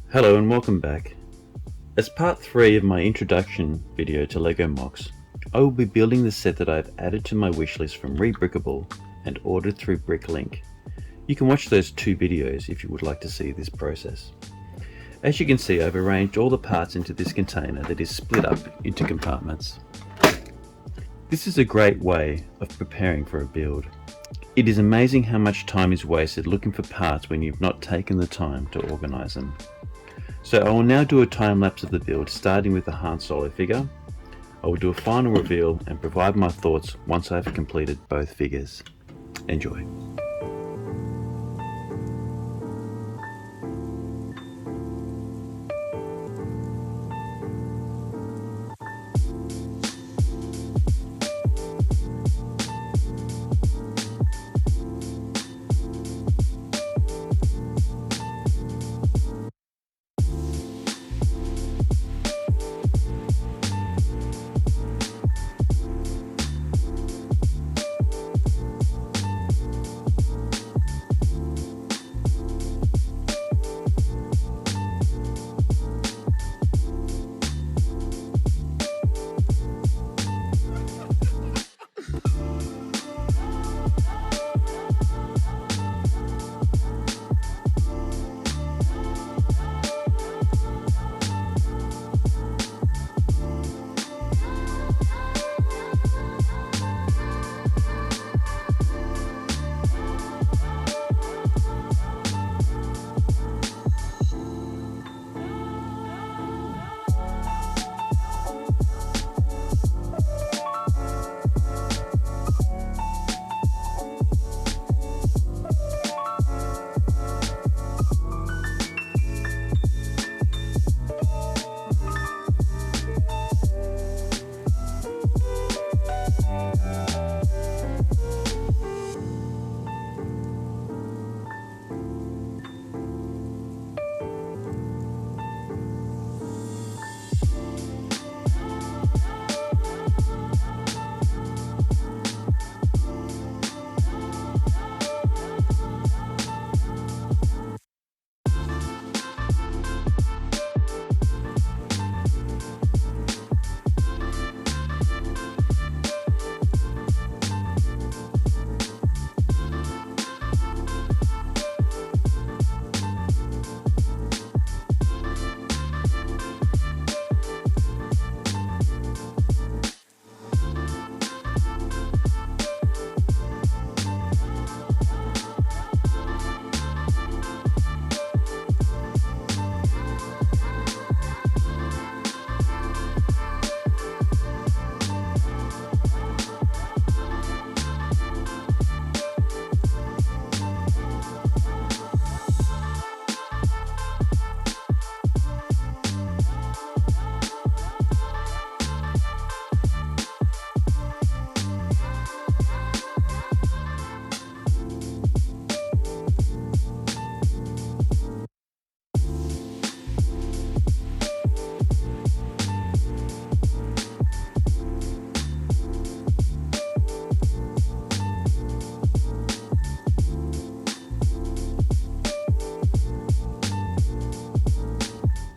Hello and welcome back. As part 3 of my introduction video to LEGO MOCs, I will be building the set that I've added to my wishlist from Rebrickable and ordered through Bricklink. You can watch those 2 videos if you would like to see this process. As you can see, I've arranged all the parts into this container that is split up into compartments. This is a great way of preparing for a build. It is amazing how much time is wasted looking for parts when you've not taken the time to organize them. So I will now do a time lapse of the build, starting with the Han Solo figure. I will do a final reveal and provide my thoughts once I have completed both figures. Enjoy.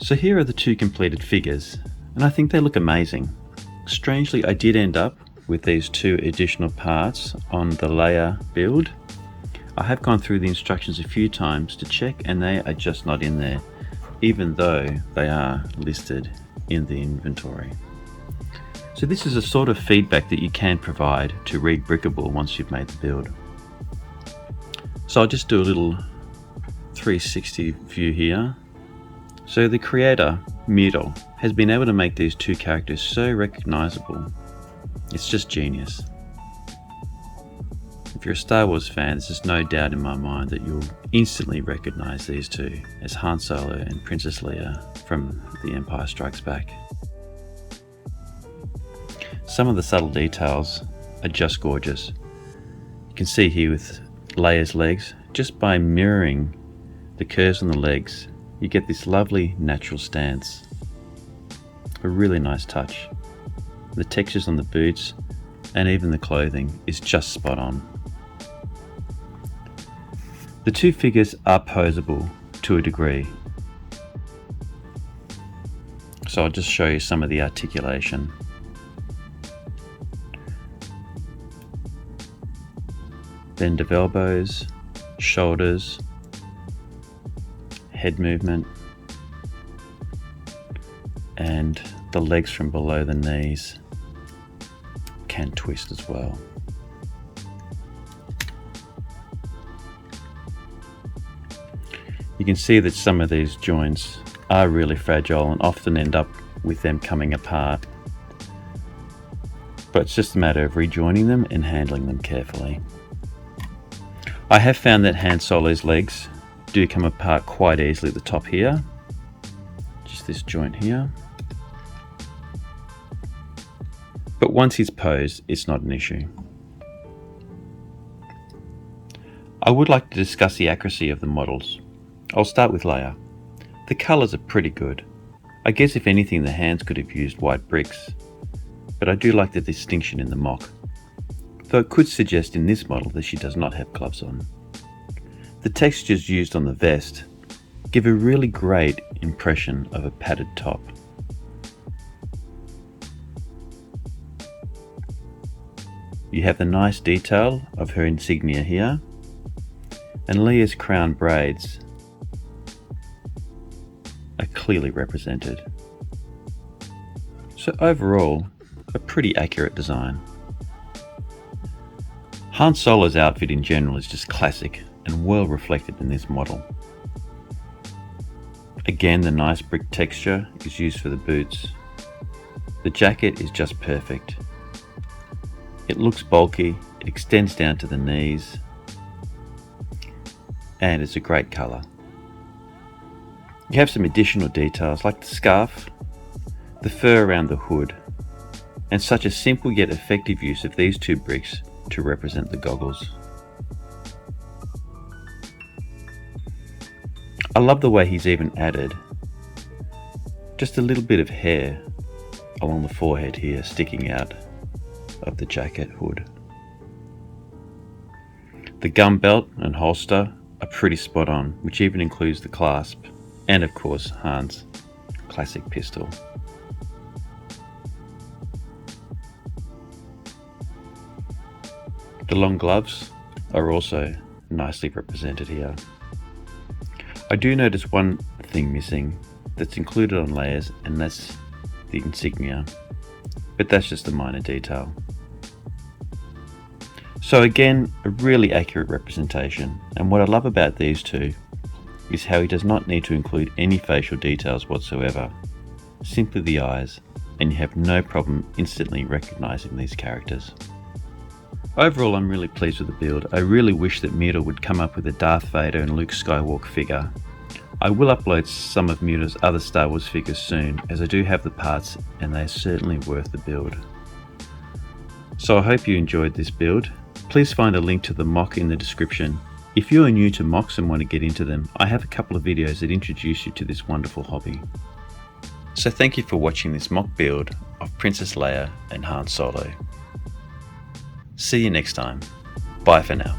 So here are the 2 completed figures, and I think they look amazing. Strangely, I did end up with these 2 additional parts on the Leia build. I have gone through the instructions a few times to check, and they are just not in there, even though they are listed in the inventory. So this is a sort of feedback that you can provide to Rebrickable once you've made the build. So I'll just do a little 360 view here. So the creator, Miro, has been able to make these 2 characters so recognizable. It's just genius. If you're a Star Wars fan, there's just no doubt in my mind that you'll instantly recognize these 2 as Han Solo and Princess Leia from The Empire Strikes Back. Some of the subtle details are just gorgeous. You can see here with Leia's legs, just by mirroring the curves on the legs, you get this lovely natural stance. A really nice touch. The textures on the boots and even the clothing is just spot on. The 2 figures are posable to a degree. So I'll just show you some of the articulation. Bend of elbows, shoulders, head movement, and the legs from below the knees can twist as well. You can see that some of these joints are really fragile and often end up with them coming apart. But it's just a matter of rejoining them and handling them carefully. I have found that Han Solo's legs do come apart quite easily at the top here. Just this joint here. But once he's posed, it's not an issue. I would like to discuss the accuracy of the models. I'll start with Leia. The colours are pretty good. I guess if anything the hands could have used white bricks, but I do like the distinction in the MOC, though it could suggest in this model that she does not have gloves on. The textures used on the vest give a really great impression of a padded top. You have the nice detail of her insignia here, and Leia's crown braids are clearly represented. So overall, a pretty accurate design. Han Solo's outfit in general is just classic and well reflected in this model. Again, the nice brick texture is used for the boots. The jacket is just perfect. It looks bulky, it extends down to the knees, and it's a great colour. You have some additional details like the scarf, the fur around the hood, and such a simple yet effective use of these two bricks to represent the goggles. I love the way he's even added just a little bit of hair along the forehead here, sticking out of the jacket hood. The gum belt and holster are pretty spot on, which even includes the clasp, and of course Han's classic pistol. The long gloves are also nicely represented here. I do notice one thing missing that's included on Leia's, and that's the insignia, but that's just a minor detail. So again, a really accurate representation, and what I love about these two is how he does not need to include any facial details whatsoever, simply the eyes, and you have no problem instantly recognizing these characters. Overall, I'm really pleased with the build. I really wish that Muta would come up with a Darth Vader and Luke Skywalker figure. I will upload some of Muta's other Star Wars figures soon, as I do have the parts and they are certainly worth the build. So I hope you enjoyed this build. Please find a link to the MOC in the description. If you are new to MOCs and want to get into them, I have a couple of videos that introduce you to this wonderful hobby. So thank you for watching this MOC build of Princess Leia and Han Solo. See you next time. Bye for now.